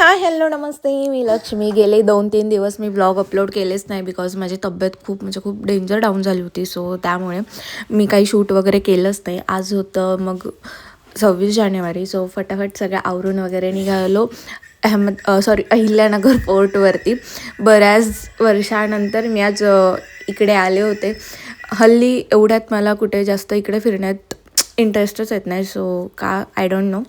Hi hello नमस्ते, मी लक्ष्मी. गेले 2-3 दिवस मी blog upload केलेच नाही बिकॉज माझी तब्येत खूप डेंजर डाऊन झाली होती. सो त्यामुळे मी काही शूट वगैरे केलंच नाही. आज होतं मग 26 जानेवारी. सो फटाफट सगळ्या आवरून वगैरे निघालो अहिल्यानगर पोर्टवरती. बऱ्याच वर्षानंतर मी आज इकडे आले होते. हल्ली एवढ्यात मला कुठे जास्त इकडे फिरण्यात इंटरेस्टच येत नाही. सो का आय डोंट नो.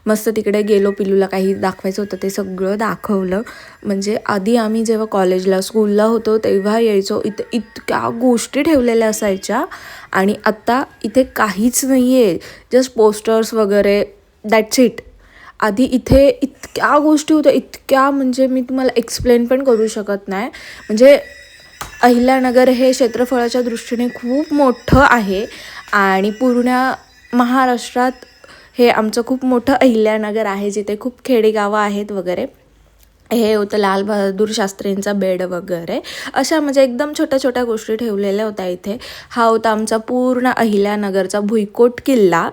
मस्त तिकडे गेलो, पिलूला काही दाखवायचं होतं ते सगळं दाखवलं. म्हणजे आधी आम्ही जेव्हा कॉलेजला स्कूलला होतो तेव्हा यायचो, इथे इतक्या गोष्टी ठेवलेल्या असायच्या आणि आत्ता इथे काहीच नाही आहे. जस्ट पोस्टर्स वगैरे, दॅट्स इट. आधी इथे इतक्या गोष्टी होत्या, इतक्या म्हणजे मी तुम्हाला एक्सप्लेन पण करू शकत नाही. म्हणजे अहिल्यानगर हे क्षेत्रफळाच्या दृष्टीने खूप मोठं आहे आणि पूर्ण महाराष्ट्रात हे आमचं खूप मोठं अहिल्यानगर आहे, जिथे खूप खेडेगावं आहेत वगैरे. हे होतं लाल बहादूर शास्त्रींचा बेड वगैरे, अशा म्हणजे एकदम छोट्या छोट्या गोष्टी ठेवलेल्या होत्या इथे. हा होता आमचा पूर्ण अहिल्यानगरचा भुईकोट किल्ला.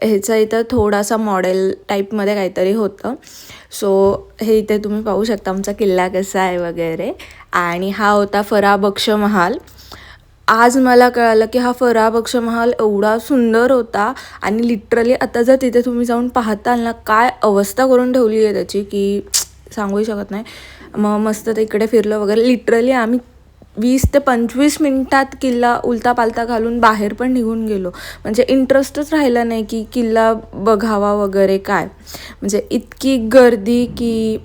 ह्याचं इथं थोडासा मॉडेल टाईपमध्ये काहीतरी होतं. सो हे इथे तुम्ही पाहू शकता आमचा किल्ला कसा आहे वगैरे. आणि हा होता फराबक्ष महाल. आज मला कळालं की हा फराबक्ष महाल एवढा सुंदर होता आणि लिटरली आता जर तिथे तुम्ही जाऊन पाहताल ना, काय अवस्था करून ठेवली आहे त्याची की सांगूही शकत नाही. मग मस्त ते इकडे फिरलं वगैरे. लिटरली आम्ही 20 ते 25 मिनटात किल्ला उलता पालता घालून बाहेर पण निघून गेलो. म्हणजे इंटरेस्टच राहिला नाही की किल्ला बघावा वगैरे काय. म्हणजे इतकी गर्दी की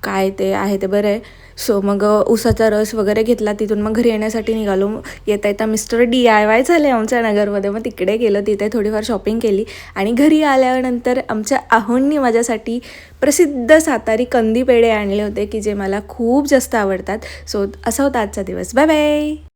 काय ते आहे ते बरं आहे. सो मग उसाचा रस वगैरे घेतला, तिथून मग घरी येण्यासाठी निघालो. येता येता मिस्टर DIY झाले आमच्या नगरमध्ये. मग तिकडे गेलं, तिथे थोडीफार शॉपिंग केली आणि घरी आल्यानंतर आमच्या आहोंनी माझ्यासाठी प्रसिद्ध सातारी कंदी पेढे आणले होते की जे मला खूप जास्त आवडतात. सो असा होता आजचा दिवस. Bye bye.